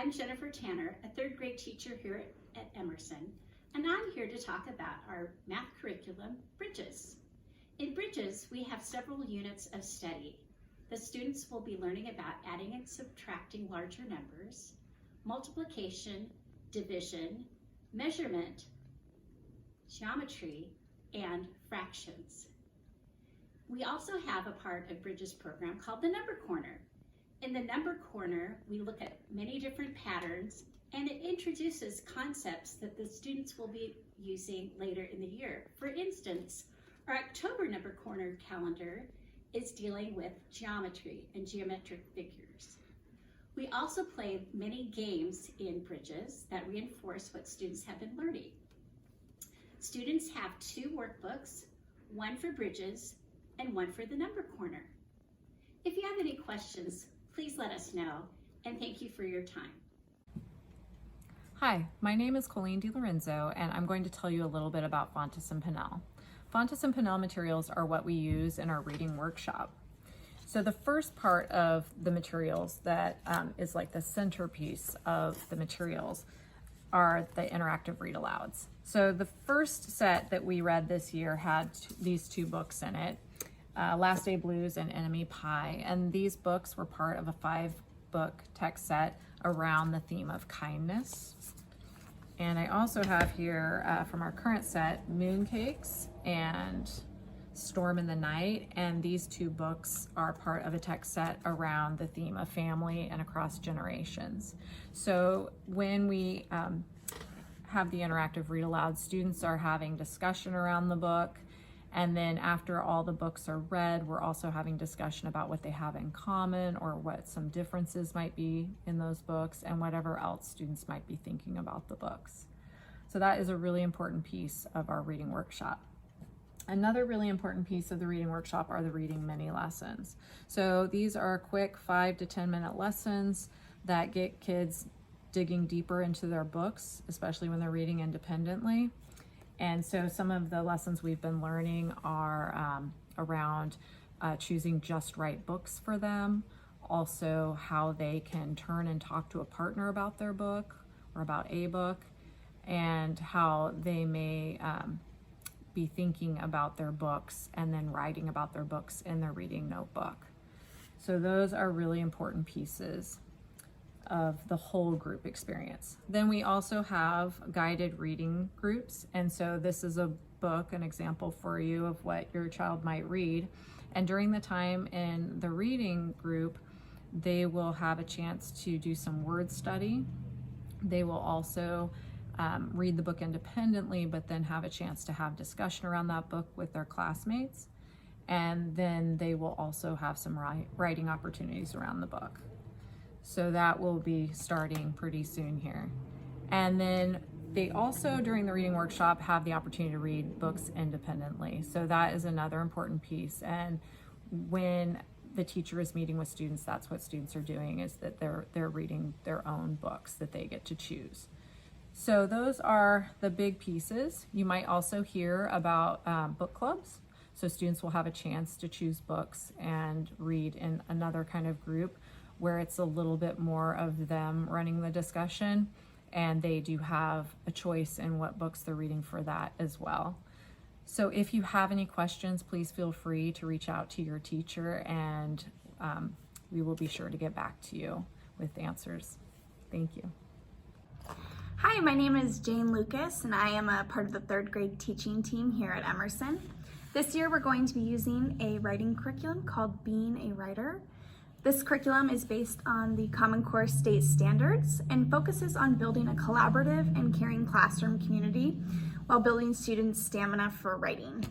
I'm Jennifer Tanner, a third grade teacher here at Emerson, and I'm here to talk about our math curriculum, Bridges. In Bridges, we have several units of study. The students will be learning about adding and subtracting larger numbers, multiplication, division, measurement, geometry, and fractions. We also have a part of Bridges program called the Number Corner. In the Number Corner, we look at many different patterns, and it introduces concepts that the students will be using later in the year. For instance, our October Number Corner calendar is dealing with geometry and geometric figures. We also play many games in Bridges that reinforce what students have been learning. Students have 2 workbooks, one for Bridges and one for the Number Corner. If you have any questions, please let us know, and thank you for your time. Hi, my name is Colleen DiLorenzo, and I'm going to tell you a little bit about Fountas and Pinnell. Fountas and Pinnell materials are what we use in our reading workshop. So the first part of the materials that is like the centerpiece of the materials are the interactive read-alouds. So the first set that we read this year had these 2 books in it, Last Day Blues and Enemy Pie, and these books were part of a 5-book text set around the theme of kindness. And I also have here from our current set, Mooncakes and Storm in the Night, and these 2 books are part of a text set around the theme of family and across generations. So when we have the interactive read-aloud, students are having discussion around the book, and then after all the books are read, we're also having discussion about what they have in common or what some differences might be in those books and whatever else students might be thinking about the books. So that is a really important piece of our reading workshop. Another really important piece of the reading workshop are the reading mini lessons. So these are quick 5 to 10 minute lessons that get kids digging deeper into their books, especially when they're reading independently. And so some of the lessons we've been learning are around choosing just right books for them, also how they can turn and talk to a partner about their book or about a book, and how they may be thinking about their books and then writing about their books in their reading notebook. So those are really important pieces of the whole group experience. Then we also have guided reading groups, and so this is a book, an example for you of what your child might read. And during the time in the reading group, they will have a chance to do some word study. They will also read the book independently, but then have a chance to have discussion around that book with their classmates. And then they will also have some writing opportunities around the book. So that will be starting pretty soon here. And then they also, during the reading workshop, have the opportunity to read books independently. So that is another important piece. And when the teacher is meeting with students, that's what students are doing, is that they're reading their own books that they get to choose. So those are the big pieces. You might also hear about book clubs. So students will have a chance to choose books and read in another kind of group where it's a little bit more of them running the discussion, and they do have a choice in what books they're reading for that as well. So if you have any questions, please feel free to reach out to your teacher, and we will be sure to get back to you with answers. Thank you. Hi, my name is Jane Lucas, and I am a part of the 3rd grade teaching team here at Emerson. This year we're going to be using a writing curriculum called Being a Writer. This curriculum is based on the Common Core state standards and focuses on building a collaborative and caring classroom community while building students' stamina for writing.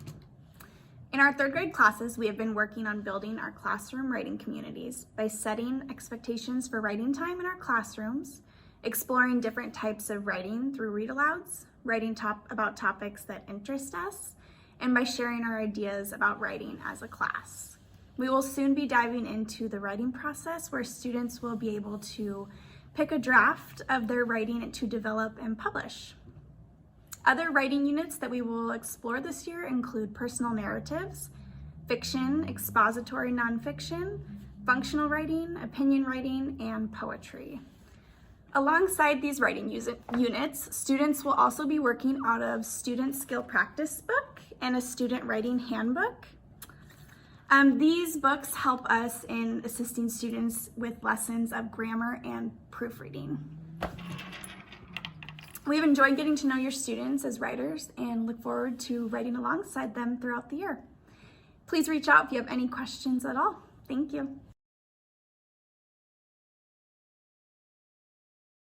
In our 3rd grade classes, we have been working on building our classroom writing communities by setting expectations for writing time in our classrooms, exploring different types of writing through read-alouds, writing about topics that interest us, and by sharing our ideas about writing as a class. We will soon be diving into the writing process, where students will be able to pick a draft of their writing to develop and publish. Other writing units that we will explore this year include personal narratives, fiction, expository nonfiction, functional writing, opinion writing, and poetry. Alongside these writing units, students will also be working out of Student Skill Practice Book and a Student Writing Handbook. These books help us in assisting students with lessons of grammar and proofreading. We've enjoyed getting to know your students as writers and look forward to writing alongside them throughout the year. Please reach out if you have any questions at all. Thank you.